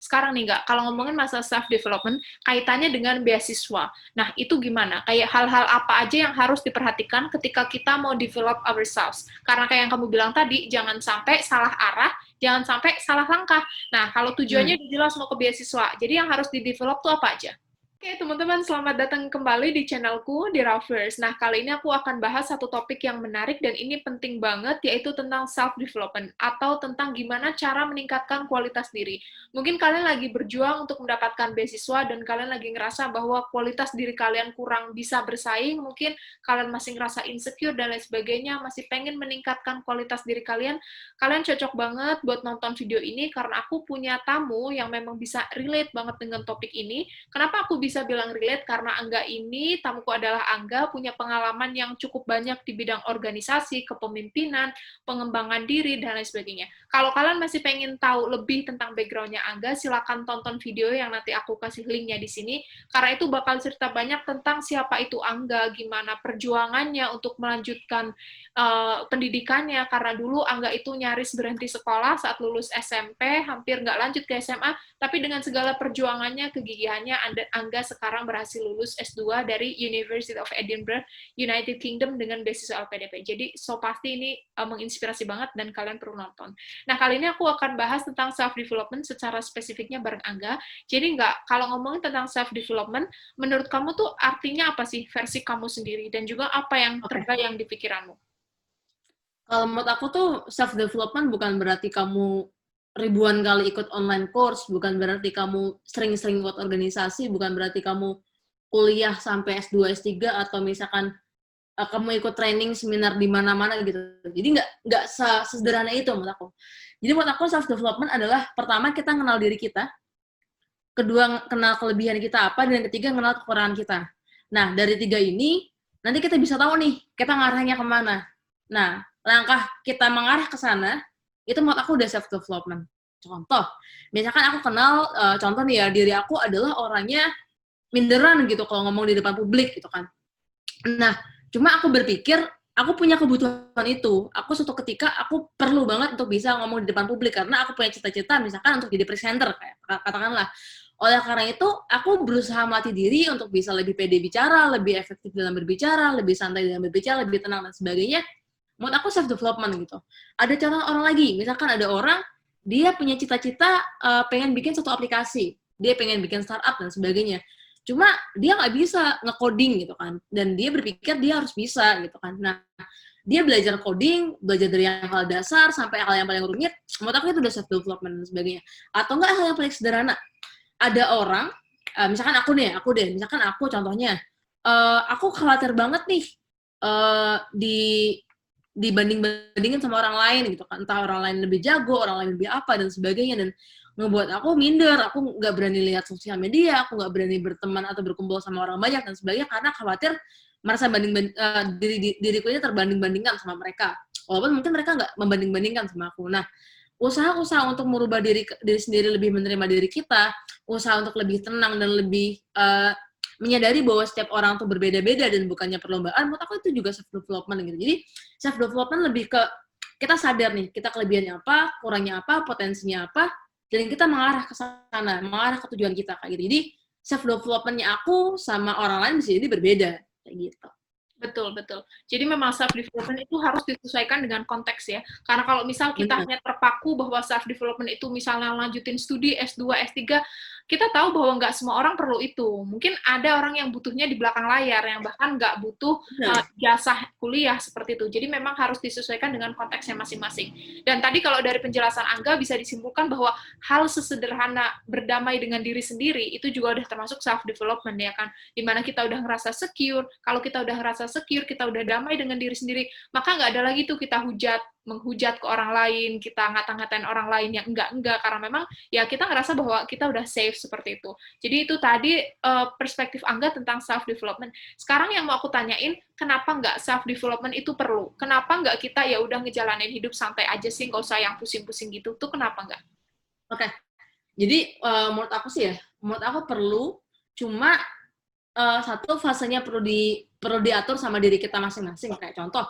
sekarang nih nggak, kalau ngomongin masalah self-development, kaitannya dengan beasiswa. Nah, itu gimana? Kayak hal-hal apa aja yang harus diperhatikan ketika kita mau develop ourselves? Karena kayak yang kamu bilang tadi, jangan sampai salah arah, jangan sampai salah langkah. Nah, kalau tujuannya udah jelas mau ke beasiswa, jadi yang harus di-develop tuh apa aja? Oke, teman-teman, selamat datang kembali di channelku, di Raffers. Nah, kali ini aku akan bahas satu topik yang menarik dan ini penting banget, yaitu tentang self-development, atau tentang gimana cara meningkatkan kualitas diri. Mungkin kalian lagi berjuang untuk mendapatkan beasiswa, dan kalian lagi ngerasa bahwa kualitas diri kalian kurang bisa bersaing, mungkin kalian masih ngerasa insecure dan lain sebagainya, masih pengen meningkatkan kualitas diri kalian cocok banget buat nonton video ini, karena aku punya tamu yang memang bisa relate banget dengan topik ini. Kenapa aku bisa bilang relate? Karena Angga ini, tamuku adalah Angga, punya pengalaman yang cukup banyak di bidang organisasi, kepemimpinan, pengembangan diri, dan lain sebagainya. Kalau kalian masih pengen tahu lebih tentang background-nya Angga, silakan tonton video yang nanti aku kasih link-nya di sini, karena itu bakal cerita banyak tentang siapa itu Angga, gimana perjuangannya untuk melanjutkan pendidikannya, karena dulu Angga itu nyaris berhenti sekolah saat lulus SMP, hampir nggak lanjut ke SMA, tapi dengan segala perjuangannya, kegigihannya, Angga sekarang berhasil lulus S2 dari University of Edinburgh, United Kingdom dengan beasiswa LPDP. Jadi, so pasti ini menginspirasi banget dan kalian perlu nonton. Nah, kali ini aku akan bahas tentang self-development secara spesifiknya bareng Angga. Jadi, kalau ngomongin tentang self-development, menurut kamu tuh artinya apa sih versi kamu sendiri? Dan juga apa yang terbayang di pikiranmu? Kalau menurut aku tuh self-development bukan berarti kamu ribuan kali ikut online course, bukan berarti kamu sering-sering ikut organisasi, bukan berarti kamu kuliah sampai S2, S3, atau misalkan kamu ikut training seminar di mana-mana gitu. Jadi nggak sesederhana itu menurut aku. Jadi menurut aku self-development adalah pertama kita kenal diri kita, kedua kenal kelebihan kita apa, dan ketiga kenal kekurangan kita. Nah, dari tiga ini, nanti kita bisa tahu nih, kita ngarahnya kemana. Nah, langkah kita mengarah ke sana, itu menurut aku udah self-development. Contoh, misalkan aku kenal, contoh nih ya, diri aku adalah orangnya minderan gitu kalau ngomong di depan publik gitu kan. Nah, cuma aku berpikir, aku punya kebutuhan itu. Aku suatu ketika, aku perlu banget untuk bisa ngomong di depan publik, karena aku punya cita-cita misalkan untuk jadi presenter, kayak katakanlah. Oleh karena itu, aku berusaha melatih diri untuk bisa lebih pede bicara, lebih efektif dalam berbicara, lebih santai dalam berbicara, lebih tenang dan sebagainya. Menurut aku self-development gitu. Ada contoh orang lagi, misalkan ada orang, dia punya cita-cita pengen bikin satu aplikasi, dia pengen bikin startup dan sebagainya. Cuma dia nggak bisa nge-coding gitu kan, dan dia berpikir dia harus bisa gitu kan. Nah, dia belajar coding, belajar dari yang hal dasar sampai hal yang paling rumit, menurut aku itu udah self-development dan sebagainya. Atau enggak hal yang paling sederhana, ada orang, misalkan aku deh, misalkan aku contohnya, aku khawatir banget nih dibandingin sama orang lain gitu kan, entah orang lain lebih jago, orang lain lebih apa dan sebagainya, dan ngebuat aku minder, aku nggak berani lihat sosial media, aku nggak berani berteman atau berkumpul sama orang banyak dan sebagainya karena khawatir merasa diriku ini terbanding-bandingkan sama mereka, walaupun mungkin mereka nggak membanding-bandingkan sama aku. Nah, usaha-usaha untuk merubah diri sendiri, lebih menerima diri kita, usaha untuk lebih tenang dan lebih menyadari bahwa setiap orang tuh berbeda-beda dan bukannya perlombaan, menurut aku itu juga self-development gitu. Jadi self-development lebih ke kita sadar nih, kita kelebihannya apa, kurangnya apa, potensinya apa, dan kita mengarah ke sana, mengarah ke tujuan kita kayak gitu. Jadi self-development-nya aku sama orang lain bisa jadi berbeda kayak gitu. Betul, betul. Jadi memang self-development itu harus disesuaikan dengan konteks ya. Karena kalau misal kita hanya terpaku bahwa self-development itu misalnya lanjutin studi S2, S3, kita tahu bahwa nggak semua orang perlu itu. Mungkin ada orang yang butuhnya di belakang layar, yang bahkan nggak butuh jasa kuliah seperti itu. Jadi memang harus disesuaikan dengan konteksnya masing-masing. Dan tadi kalau dari penjelasan Angga bisa disimpulkan bahwa hal sesederhana berdamai dengan diri sendiri, itu juga udah termasuk self-development ya kan. Dimana kita udah ngerasa secure, kalau kita udah ngerasa secure, kita udah damai dengan diri sendiri, maka nggak ada lagi tuh kita menghujat ke orang lain, kita ngata-ngatain orang lain yang enggak, karena memang ya kita ngerasa bahwa kita udah safe seperti itu. Jadi itu tadi perspektif Angga tentang self-development. Sekarang yang mau aku tanyain, kenapa nggak self-development itu perlu? Kenapa nggak kita ya udah ngejalanin hidup santai aja sih, nggak usah yang pusing-pusing gitu, tuh kenapa nggak? Oke. Jadi menurut aku sih ya, menurut aku perlu, cuma satu fasenya perlu diatur sama diri kita masing-masing. Kayak contoh,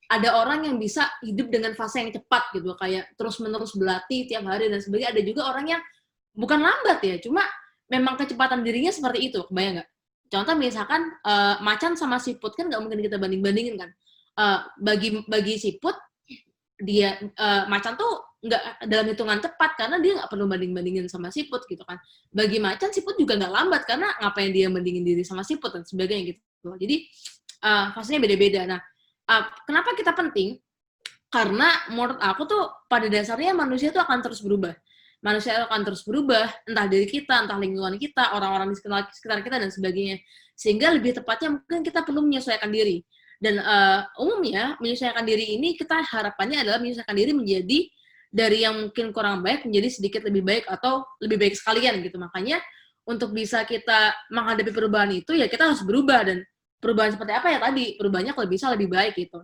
ada orang yang bisa hidup dengan fase yang cepat gitu, kayak terus-menerus berlatih tiap hari dan sebagainya. Ada juga orang yang bukan lambat ya, cuma memang kecepatan dirinya seperti itu, kebayang nggak? Contoh misalkan macan sama siput kan nggak mungkin kita banding-bandingin kan. Bagi siput dia macan tuh nggak dalam hitungan cepat karena dia nggak perlu banding-bandingin sama siput gitu kan. Bagi macan siput juga nggak lambat karena ngapain dia bandingin diri sama siput dan sebagainya gitu. Jadi fasenya beda-beda. Nah, kenapa kita penting? Karena menurut aku tuh pada dasarnya manusia tuh akan terus berubah. Manusia akan terus berubah, entah dari kita, entah lingkungan kita, orang-orang di sekitar kita, dan sebagainya. Sehingga lebih tepatnya mungkin kita perlu menyesuaikan diri. Dan umumnya, menyesuaikan diri ini kita harapannya adalah menyesuaikan diri menjadi dari yang mungkin kurang baik menjadi sedikit lebih baik atau lebih baik sekalian gitu. Makanya untuk bisa kita menghadapi perubahan itu ya kita harus berubah, dan perubahan seperti apa ya tadi, perubahannya kalau bisa lebih baik gitu.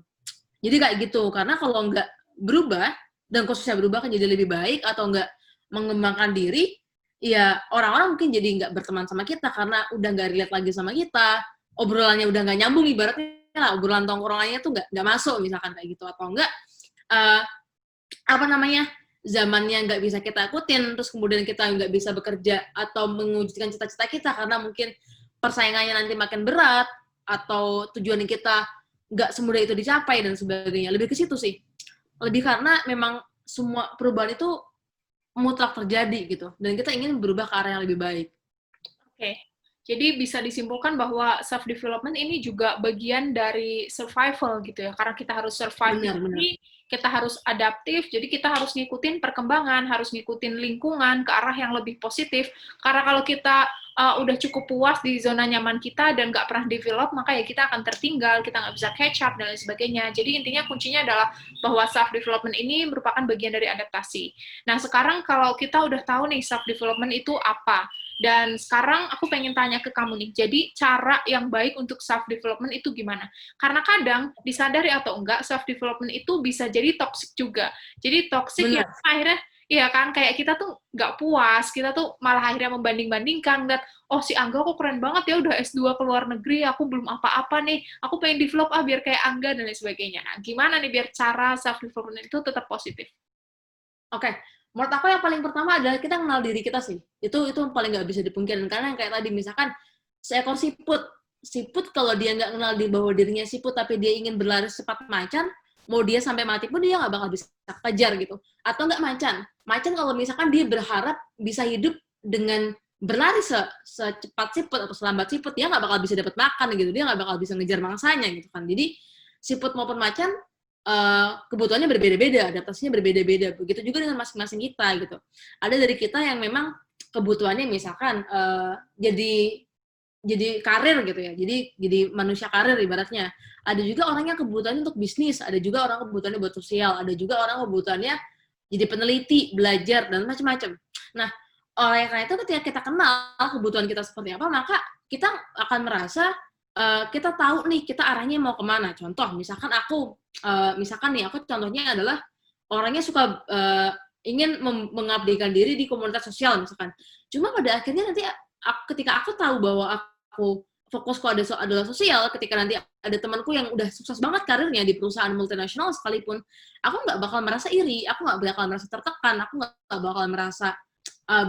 Jadi kayak gitu, karena kalau nggak berubah, dan khususnya berubah kan jadi lebih baik, atau nggak mengembangkan diri, ya orang-orang mungkin jadi nggak berteman sama kita, karena udah nggak relate lagi sama kita, obrolannya udah nggak nyambung, ibaratnya lah, obrolan tongkrongannya tuh nggak masuk, misalkan kayak gitu, atau enggak, zamannya nggak bisa kita ikutin, terus kemudian kita nggak bisa bekerja atau mewujudkan cita-cita kita, karena mungkin persaingannya nanti makin berat, atau tujuan kita nggak semudah itu dicapai dan sebagainya. Lebih ke situ sih. Lebih karena memang semua perubahan itu mutlak terjadi gitu. Dan kita ingin berubah ke arah yang lebih baik. Oke. Jadi bisa disimpulkan bahwa self development ini juga bagian dari survival gitu ya. Karena kita harus survive ini, kita harus adaptif. Jadi kita harus ngikutin perkembangan, harus ngikutin lingkungan ke arah yang lebih positif. Karena kalau kita udah cukup puas di zona nyaman kita dan nggak pernah develop, maka ya kita akan tertinggal, kita nggak bisa catch up, dan lain sebagainya. Jadi intinya kuncinya adalah bahwa self-development ini merupakan bagian dari adaptasi. Nah, sekarang kalau kita udah tahu nih self-development itu apa, dan sekarang aku pengen tanya ke kamu nih, jadi cara yang baik untuk self-development itu gimana? Karena kadang, disadari atau enggak, self-development itu bisa jadi toxic juga. Jadi toxic ya akhirnya, iya kan, kayak kita tuh nggak puas, kita tuh malah akhirnya membanding-bandingkan, ngeliat, oh si Angga kok keren banget ya, udah S2 ke luar negeri, aku belum apa-apa nih, aku pengen develop biar kayak Angga, dan lain sebagainya. Nah, gimana nih biar cara self-development itu tetap positif? Oke, menurut aku yang paling pertama adalah kita kenal diri kita sih. Itu paling nggak bisa dipungkiri. Karena yang kayak tadi, misalkan seekor siput kalau dia nggak kenal di bahwa dirinya siput, tapi dia ingin berlari secepat macan, mau dia sampai mati pun dia nggak bakal bisa kejar gitu. Atau nggak macan kalau misalkan dia berharap bisa hidup dengan berlari secepat siput atau selambat siput, dia nggak bakal bisa dapat makan gitu, dia nggak bakal bisa ngejar mangsanya gitu kan. Jadi siput maupun macan kebutuhannya berbeda-beda, adaptasinya berbeda-beda. Begitu juga dengan masing-masing kita gitu. Ada dari kita yang memang kebutuhannya misalkan jadi karir gitu ya, jadi manusia karir ibaratnya. Ada juga orang yang kebutuhannya untuk bisnis, ada juga orang kebutuhannya buat sosial, ada juga orang kebutuhannya jadi peneliti, belajar, dan macam-macam. Nah, oleh karena itu ketika kita kenal kebutuhan kita seperti apa, maka kita akan merasa kita tahu nih kita arahnya mau kemana. Contoh, misalkan aku contohnya adalah orangnya suka ingin mengabdikan diri di komunitas sosial misalkan. Cuma pada akhirnya nanti ketika aku tahu bahwa aku fokusku adalah sosial, ketika nanti ada temanku yang udah sukses banget karirnya di perusahaan multinasional sekalipun, aku nggak bakal merasa iri, aku nggak bakal merasa tertekan, aku nggak bakal merasa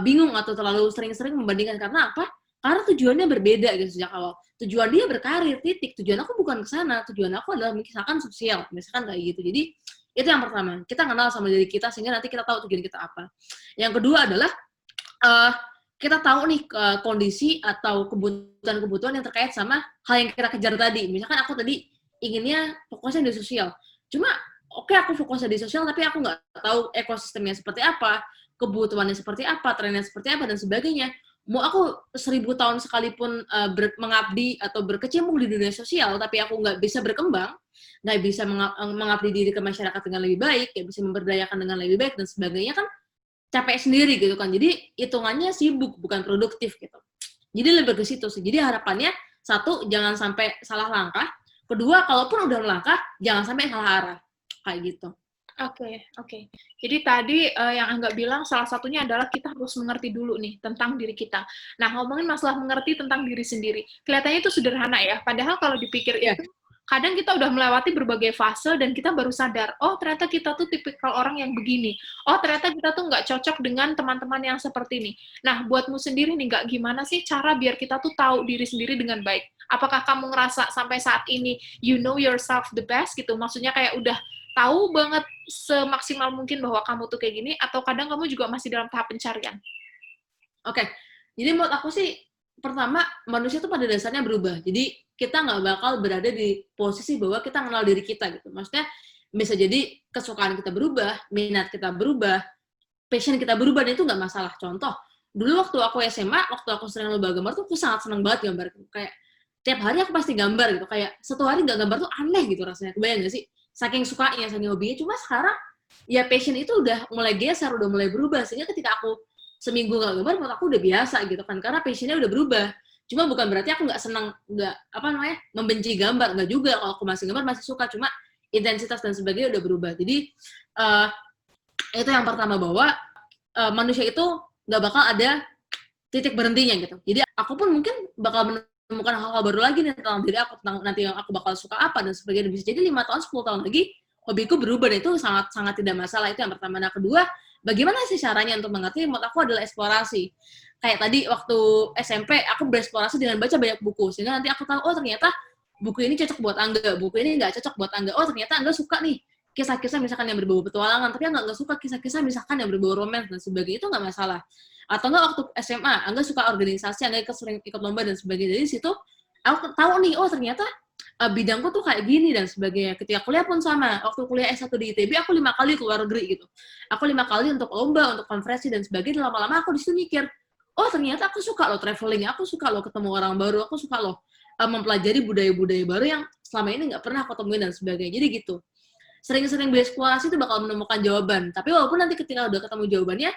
bingung atau terlalu sering-sering membandingkan. Karena apa? Karena tujuannya berbeda gitu sejak awal. Tujuan dia berkarir, titik. Tujuan aku bukan ke sana. Tujuan aku adalah misalkan sosial, misalkan kayak gitu. Jadi itu yang pertama. Kita kenal sama diri kita sehingga nanti kita tahu tujuan kita apa. Yang kedua adalah kita tahu nih kondisi atau kebutuhan-kebutuhan yang terkait sama hal yang kita kejar tadi. Misalkan aku tadi inginnya fokusnya di sosial. Cuma oke, aku fokusnya di sosial, tapi aku nggak tahu ekosistemnya seperti apa, kebutuhannya seperti apa, trennya seperti apa, dan sebagainya. Mau aku 1000 tahun sekalipun mengabdi atau berkecimpung di dunia sosial, tapi aku nggak bisa berkembang, nggak bisa mengabdi diri ke masyarakat dengan lebih baik, nggak bisa memberdayakan dengan lebih baik, dan sebagainya, kan capek sendiri gitu kan. Jadi hitungannya sibuk, bukan produktif gitu. Jadi lebih ke situ sih. Jadi harapannya, satu, jangan sampai salah langkah. Kedua, kalaupun udah melangkah, jangan sampai salah arah. Kayak gitu. Oke. Jadi tadi yang Angga bilang salah satunya adalah kita harus mengerti dulu nih tentang diri kita. Nah, ngomongin masalah mengerti tentang diri sendiri. Kelihatannya itu sederhana ya, padahal kalau dipikir itu kadang kita udah melewati berbagai fase dan kita baru sadar, oh ternyata kita tuh tipikal orang yang begini. Oh ternyata kita tuh nggak cocok dengan teman-teman yang seperti ini. Nah, buatmu sendiri nih, nggak gimana sih cara biar kita tuh tahu diri sendiri dengan baik? Apakah kamu ngerasa sampai saat ini, you know yourself the best gitu? Maksudnya kayak udah tahu banget semaksimal mungkin bahwa kamu tuh kayak gini, atau kadang kamu juga masih dalam tahap pencarian? Oke, jadi menurut aku sih, pertama, manusia tuh pada dasarnya berubah. Jadi, kita nggak bakal berada di posisi bahwa kita kenal diri kita gitu. Maksudnya, bisa jadi kesukaan kita berubah, minat kita berubah, passion kita berubah, dan itu nggak masalah. Contoh, dulu waktu aku SMA, waktu aku sering lomba gambar tuh, aku sangat senang banget gambar. Kayak, tiap hari aku pasti gambar gitu. Kayak, satu hari nggak gambar tuh aneh gitu rasanya. Kebayang nggak sih? Saking sukanya, saking hobinya. Cuma sekarang, ya passion itu udah mulai geser, udah mulai berubah. Sehingga ketika aku seminggu nggak gambar, menurut aku udah biasa gitu kan, karena passionnya udah berubah. Cuma bukan berarti aku nggak senang, nggak membenci gambar, nggak juga. Kalau aku masih gambar masih suka, cuma intensitas dan sebagainya udah berubah. Jadi itu yang pertama, bahwa manusia itu nggak bakal ada titik berhentinya gitu. Jadi aku pun mungkin bakal menemukan hal-hal baru lagi nih tentang diri aku, tentang nanti yang aku bakal suka apa dan sebagainya. Bisa jadi 5 tahun, 10 tahun lagi hobiku berubah, dan itu sangat tidak masalah. Itu yang pertama. Nah, kedua, bagaimana sih caranya untuk mengerti? Menurut aku adalah eksplorasi. Kayak tadi waktu SMP, aku bereksplorasi dengan baca banyak buku. Sehingga nanti aku tahu, oh ternyata buku ini cocok buat Angga, buku ini nggak cocok buat Angga. Oh ternyata Angga suka nih kisah-kisah misalkan yang berbau petualangan, tapi Angga nggak suka kisah-kisah misalkan yang berbau romans dan sebagainya. Itu nggak masalah. Atau nggak waktu SMA, Angga suka organisasi, Angga sering ikut lomba dan sebagainya. Jadi situ aku tahu nih, oh ternyata bidangku tuh kayak gini dan sebagainya. Ketika kuliah pun sama. Waktu kuliah S1 di ITB, aku 5 kali keluar negeri gitu. Aku 5 kali untuk lomba, untuk konferensi dan sebagainya. Lama-lama aku di situ mikir, oh ternyata aku suka loh traveling, aku suka loh ketemu orang baru, aku suka loh mempelajari budaya-budaya baru yang selama ini nggak pernah aku temuin dan sebagainya. Jadi gitu. Sering-sering bereksplorasi itu bakal menemukan jawaban. Tapi walaupun nanti ketika udah ketemu jawabannya,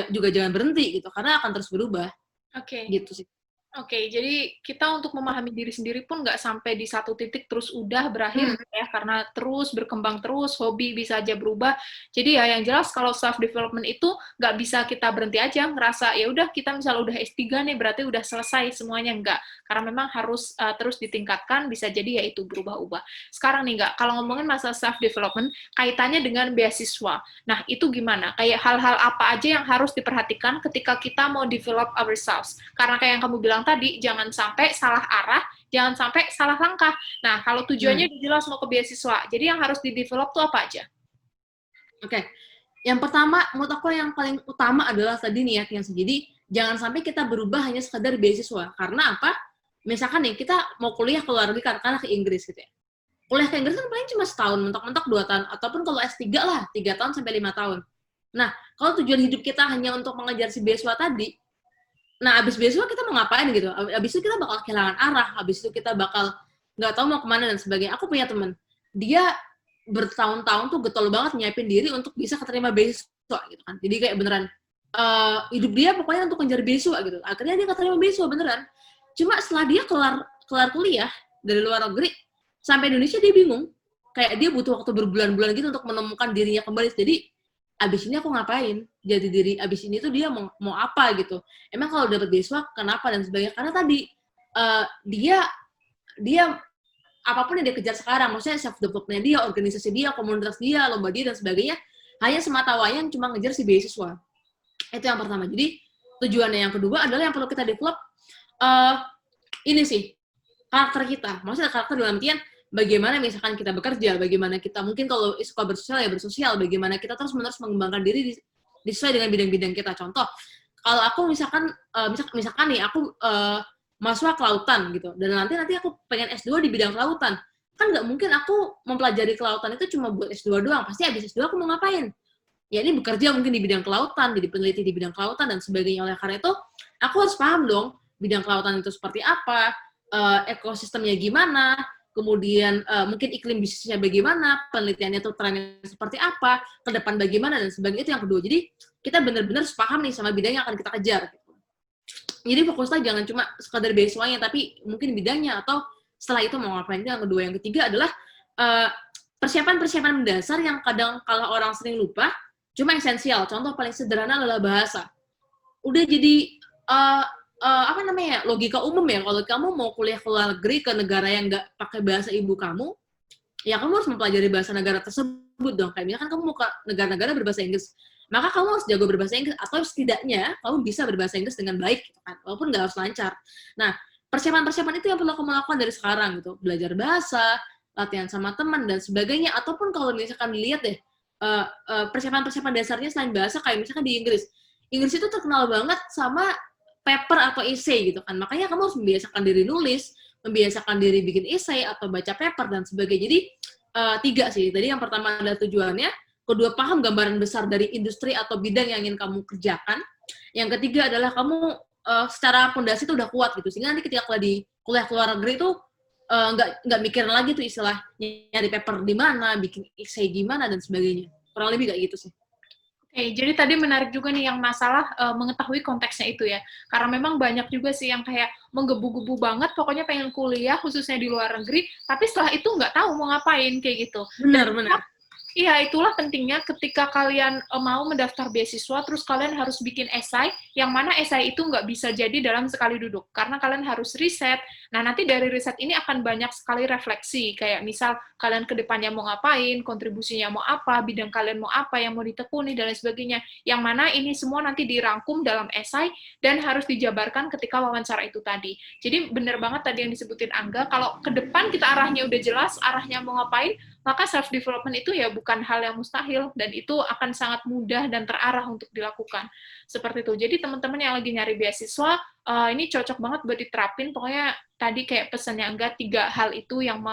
juga jangan berhenti gitu, karena akan terus berubah. Oke. Gitu sih. Oke, jadi kita untuk memahami diri sendiri pun nggak sampai di satu titik terus udah berakhir ya, karena terus berkembang terus, hobi bisa aja berubah. Jadi ya yang jelas kalau self development itu nggak bisa kita berhenti aja ngerasa ya udah kita misal udah S3 nih berarti udah selesai semuanya, enggak. Karena memang harus terus ditingkatkan, bisa jadi ya itu berubah-ubah. Sekarang nih nggak, kalau ngomongin masalah self development kaitannya dengan beasiswa. Nah, itu gimana? Kayak hal-hal apa aja yang harus diperhatikan ketika kita mau develop ourselves? Karena kayak yang kamu bilang tadi, jangan sampai salah arah, jangan sampai salah langkah. Nah, kalau tujuannya udah jelas mau ke beasiswa, jadi yang harus di-develop tuh apa aja? Oke. Yang pertama, menurut aku yang paling utama adalah tadi niatnya sih. Jadi, jangan sampai kita berubah hanya sekadar beasiswa. Karena apa? Misalkan nih, kita mau kuliah ke luar negeri, karena ke Inggris gitu ya. Kuliah ke Inggris kan paling cuma setahun, mentok-mentok 2 tahun. Ataupun kalau S3 lah, 3 tahun sampai 5 tahun. Nah, kalau tujuan hidup kita hanya untuk mengejar si beasiswa tadi, nah, abis beasiswa kita mau ngapain gitu? Abis itu kita bakal kehilangan arah, abis itu kita bakal nggak tahu mau kemana dan sebagainya. Aku punya temen, dia bertahun-tahun tuh getol banget nyiapin diri untuk bisa keterima beasiswa gitu kan. Jadi kayak beneran hidup dia pokoknya untuk ngejar beasiswa gitu. Akhirnya dia keterima beasiswa beneran. Cuma setelah dia kelar kuliah dari luar negeri sampai Indonesia, dia bingung. Kayak dia butuh waktu berbulan-bulan gitu untuk menemukan dirinya kembali. Jadi abis ini aku ngapain? Jadi diri abis ini tuh dia mau apa gitu. Emang kalau dapat beasiswa kenapa dan sebagainya? Karena tadi dia apapun yang dia kejar sekarang, maksudnya self development dia, organisasi dia, komunitas dia, lomba dia dan sebagainya, hanya semata wayang cuma ngejar si beasiswa. Itu yang pertama. Jadi tujuannya yang kedua adalah yang perlu kita develop ini sih, karakter kita. Maksudnya karakter dalam artian bagaimana misalkan kita bekerja, bagaimana kita mungkin kalau suka bersosial ya bersosial, bagaimana kita terus-menerus mengembangkan diri sesuai dengan bidang-bidang kita. Contoh, kalau aku misalkan nih aku mahasiswa kelautan gitu, dan nanti aku pengen S2 di bidang kelautan, kan nggak mungkin aku mempelajari kelautan itu cuma buat S2 doang, pasti habis S2 aku mau ngapain? Ya ini bekerja mungkin di bidang kelautan, jadi peneliti di bidang kelautan dan sebagainya. Oleh karena itu, aku harus paham dong bidang kelautan itu seperti apa, ekosistemnya gimana, kemudian mungkin iklim bisnisnya bagaimana, penelitiannya itu trennya seperti apa, ke depan bagaimana, dan sebagainya. Itu yang kedua. Jadi, kita benar-benar paham nih sama bidang yang akan kita kejar. Jadi, fokusnya jangan cuma sekadar beasiswanya, tapi mungkin bidangnya, atau setelah itu mau ngapain. Itu yang kedua. Yang ketiga adalah persiapan-persiapan mendasar yang kadang kalau orang sering lupa, cuma esensial. Contoh paling sederhana adalah bahasa. Udah jadi apa namanya, logika umum ya, kalau kamu mau kuliah ke luar negeri ke negara yang nggak pakai bahasa ibu kamu, ya kamu harus mempelajari bahasa negara tersebut dong. Kayak misalkan kamu mau ke negara-negara berbahasa Inggris, maka kamu harus jago berbahasa Inggris, atau setidaknya kamu bisa berbahasa Inggris dengan baik, gitu kan, walaupun nggak harus lancar. Nah, persiapan-persiapan itu yang perlu kamu lakukan dari sekarang gitu, belajar bahasa, latihan sama teman dan sebagainya. Ataupun kalau misalkan dilihat deh, persiapan-persiapan dasarnya selain bahasa, kayak misalkan di Inggris, Inggris itu terkenal banget sama paper atau essay gitu kan, makanya kamu harus membiasakan diri nulis, membiasakan diri bikin essay atau baca paper dan sebagainya. Jadi 3 sih. Tadi yang pertama adalah tujuannya, kedua paham gambaran besar dari industri atau bidang yang ingin kamu kerjakan. Yang ketiga adalah kamu secara fondasi itu udah kuat gitu, sehingga nanti ketika di kuliah ke luar negeri itu nggak mikirin lagi tuh istilah nyari paper di mana, bikin essay gimana dan sebagainya. Kurang lebih kayak gitu sih. Oke, jadi tadi menarik juga nih yang masalah mengetahui konteksnya itu ya. Karena memang banyak juga sih yang kayak menggebu-gebu banget, pokoknya pengen kuliah khususnya di luar negeri, tapi setelah itu nggak tahu mau ngapain kayak gitu. Dan Benar. iya, itulah pentingnya ketika kalian mau mendaftar beasiswa, terus kalian harus bikin esai, yang mana esai itu nggak bisa jadi dalam sekali duduk, karena kalian harus riset. Nah, nanti dari riset ini akan banyak sekali refleksi, kayak misal kalian ke depannya mau ngapain, kontribusinya mau apa, bidang kalian mau apa, yang mau ditekuni, dan lain sebagainya. Yang mana ini semua nanti dirangkum dalam esai, dan harus dijabarkan ketika wawancara itu tadi. Jadi, bener banget tadi yang disebutin Angga, kalau ke depan kita arahnya udah jelas, arahnya mau ngapain, maka self-development itu ya bukan hal yang mustahil, dan itu akan sangat mudah dan terarah untuk dilakukan. Seperti itu. Jadi teman-teman yang lagi nyari beasiswa, ini cocok banget buat diterapin. Pokoknya tadi kayak pesannya enggak, 3 hal itu yang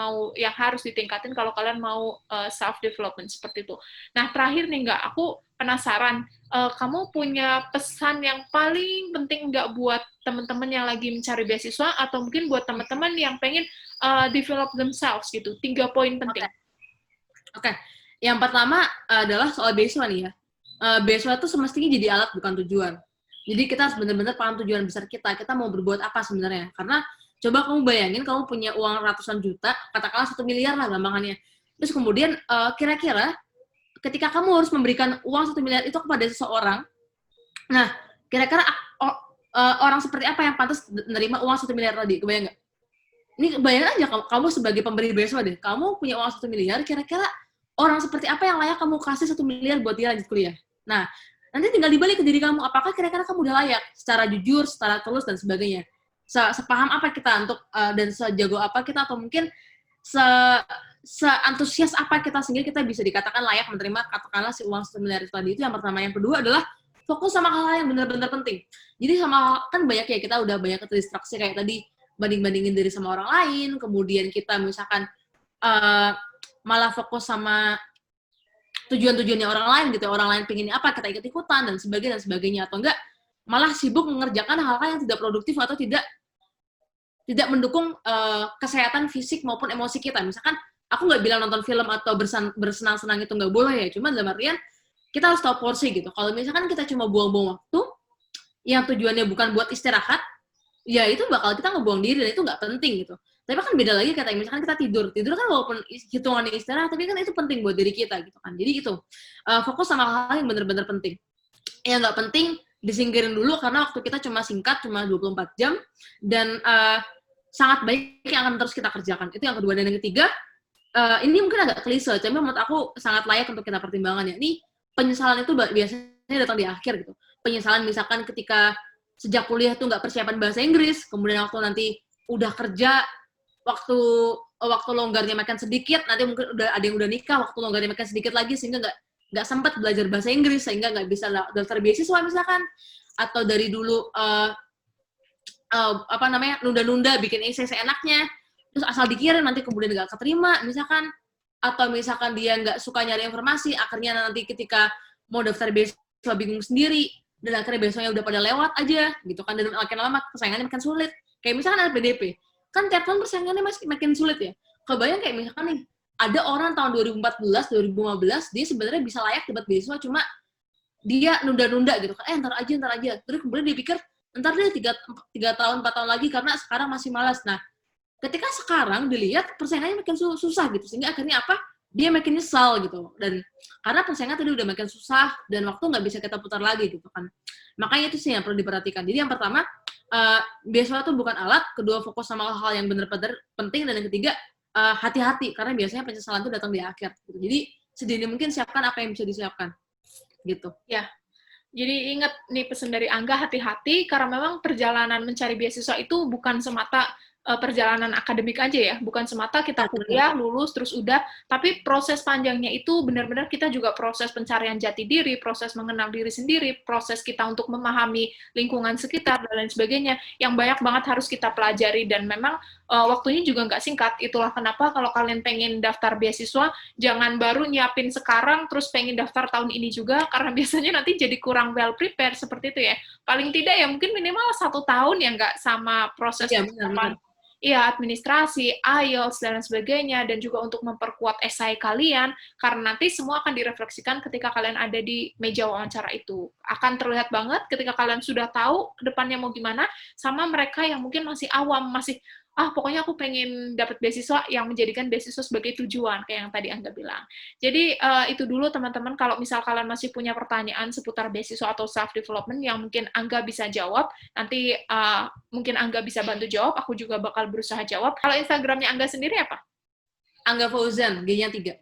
harus ditingkatin kalau kalian mau self-development, seperti itu. Nah, terakhir nih enggak, aku penasaran, kamu punya pesan yang paling penting enggak buat teman-teman yang lagi mencari beasiswa, atau mungkin buat teman-teman yang pengen develop themselves gitu, 3 poin penting. Oke. Yang pertama adalah soal beasiswa nih ya. Beasiswa itu semestinya jadi alat bukan tujuan. Jadi kita harus benar-benar paham tujuan besar kita. Kita mau berbuat apa sebenarnya. Karena coba kamu bayangin kamu punya uang ratusan juta, katakanlah 1 miliar lah gampangannya. Terus kemudian kira-kira ketika kamu harus memberikan uang 1 miliar itu kepada seseorang, nah kira-kira orang seperti apa yang pantas menerima uang 1 miliar tadi? Kebayang nggak? Ini bayangin aja kamu sebagai pemberi beasiswa deh. Kamu punya uang 1 miliar, kira-kira orang seperti apa yang layak kamu kasih 1 miliar buat dia lanjut kuliah? Nah, nanti tinggal dibalik ke diri kamu, apakah kira-kira kamu udah layak secara jujur, secara tulus, dan sebagainya. Sepaham apa kita untuk, dan sejago apa kita, atau mungkin seantusias apa kita sehingga kita bisa dikatakan layak menerima katakanlah si uang 1 miliar itu tadi. Itu yang pertama. Yang kedua adalah fokus sama hal-hal yang benar-benar penting. Jadi kan banyak ya, kita udah banyak terdistraksi kayak tadi, banding-bandingin diri sama orang lain, kemudian kita misalkan malah fokus sama tujuan-tujuannya orang lain gitu, orang lain pengennya apa, kita ikut-ikutan, dan sebagainya, atau enggak malah sibuk mengerjakan hal-hal yang tidak produktif atau tidak mendukung kesehatan fisik maupun emosi kita. Misalkan, aku nggak bilang nonton film atau bersenang-senang itu nggak boleh ya, cuma dalam artian kita harus tahu porsi gitu. Kalau misalkan kita cuma buang-buang waktu, yang tujuannya bukan buat istirahat, ya itu bakal kita ngebuang diri, dan itu nggak penting gitu. Tapi kan beda lagi kata misalkan kita tidur kan walaupun hitungannya istirahat, tapi kan itu penting buat diri kita gitu kan. Jadi itu fokus sama hal-hal yang benar-benar penting. Yang nggak penting disingkirin dulu karena waktu kita cuma singkat, cuma 24 jam, dan sangat baik yang akan terus kita kerjakan. Itu yang kedua. Dan yang ketiga, ini mungkin agak klise, tapi menurut aku sangat layak untuk kita pertimbangkan ya. Ini penyesalan itu biasanya datang di akhir gitu. Penyesalan misalkan ketika sejak kuliah tuh nggak persiapan bahasa Inggris, kemudian waktu nanti udah kerja, waktu longgarnya makin sedikit, nanti mungkin udah ada yang udah nikah, waktu longgarnya makin sedikit lagi, sehingga nggak sempat belajar bahasa Inggris, sehingga nggak bisa daftar beasiswa misalkan, atau dari dulu nunda-nunda bikin essay seenaknya, terus asal dikirim nanti kemudian nggak keterima misalkan, atau misalkan dia nggak suka nyari informasi, akhirnya nanti ketika mau daftar beasiswa bingung sendiri, dan akhirnya beasiswanya udah pada lewat aja gitu kan, dan makin lama persaingannya makin sulit. Kayak misalkan LPDP, kan tiap tahun persaingannya makin sulit ya. Kebayang kayak misalkan nih, ada orang tahun 2014, 2015, dia sebenarnya bisa layak dapat beasiswa, cuma dia nunda-nunda gitu kan, ntar aja. Terus kemudian dia pikir, ntar dia 3 tahun, 4 tahun lagi, karena sekarang masih malas. Nah, ketika sekarang dilihat, persaingannya makin susah gitu, sehingga akhirnya apa? Dia makin nyesal gitu. Dan karena persaingan tadi udah makin susah, dan waktu nggak bisa kita putar lagi gitu kan. Makanya itu sih yang perlu diperhatikan. Jadi yang pertama, beasiswa itu bukan alat, kedua fokus sama hal yang benar-benar penting, dan yang ketiga hati-hati karena biasanya penyesalan itu datang di akhir. Gitu. Jadi sedini mungkin siapkan apa yang bisa disiapkan, gitu. Ya, jadi ingat nih pesan dari Angga, hati-hati karena memang perjalanan mencari beasiswa itu bukan semata perjalanan akademik aja ya, bukan semata kita kuliah, lulus, terus udah, tapi proses panjangnya itu benar-benar kita juga proses pencarian jati diri, proses mengenal diri sendiri, proses kita untuk memahami lingkungan sekitar, dan lain sebagainya, yang banyak banget harus kita pelajari, dan memang waktunya juga nggak singkat. Itulah kenapa kalau kalian pengen daftar beasiswa, jangan baru nyiapin sekarang, terus pengen daftar tahun ini juga, karena biasanya nanti jadi kurang well prepared, seperti itu ya. Paling tidak ya mungkin minimal 1 tahun ya nggak sama proses persiapan. Iya, administrasi, IELTS, dan lain sebagainya, dan juga untuk memperkuat esai kalian, karena nanti semua akan direfleksikan ketika kalian ada di meja wawancara itu. Akan terlihat banget ketika kalian sudah tahu depannya mau gimana, sama mereka yang mungkin masih awam, masih, pokoknya aku pengen dapat beasiswa yang menjadikan beasiswa sebagai tujuan, kayak yang tadi Angga bilang. Jadi, itu dulu teman-teman, kalau misal kalian masih punya pertanyaan seputar beasiswa atau self-development yang mungkin Angga bisa jawab, nanti mungkin Angga bisa bantu jawab, aku juga bakal berusaha jawab. Kalau Instagramnya Angga sendiri apa? Angga Fauzan, G-nya 3.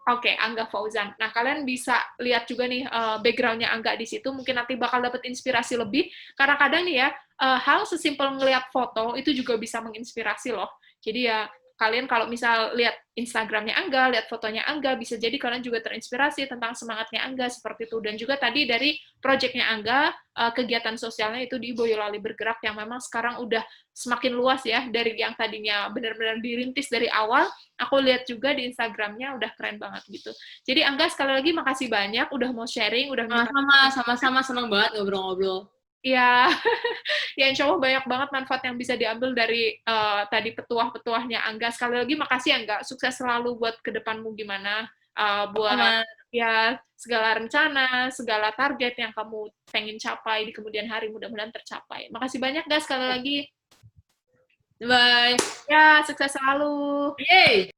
Oke, Angga Fauzan. Nah, kalian bisa lihat juga nih background-nya Angga di situ, mungkin nanti bakal dapat inspirasi lebih, karena kadang nih ya, hal sesimpel ngelihat foto itu juga bisa menginspirasi loh. Jadi ya, kalian kalau misal lihat Instagramnya Angga, lihat fotonya Angga, bisa jadi kalian juga terinspirasi tentang semangatnya Angga, seperti itu. Dan juga tadi dari project-nya Angga, kegiatan sosialnya itu di Boyolali Bergerak, yang memang sekarang udah semakin luas ya, dari yang tadinya benar-benar dirintis dari awal, aku lihat juga di Instagramnya udah keren banget gitu. Jadi Angga, sekali lagi makasih banyak udah mau sharing, udah sama-sama senang banget ngobrol-ngobrol. Ya, ya insya Allah banyak banget manfaat yang bisa diambil dari tadi petuah-petuahnya Angga. Sekali lagi makasih Angga, sukses selalu buat ke depanmu gimana, buat ya segala rencana, segala target yang kamu pengen capai di kemudian hari, mudah-mudahan tercapai. Makasih banyak guys sekali lagi. Bye. Ya, sukses selalu. Yeay.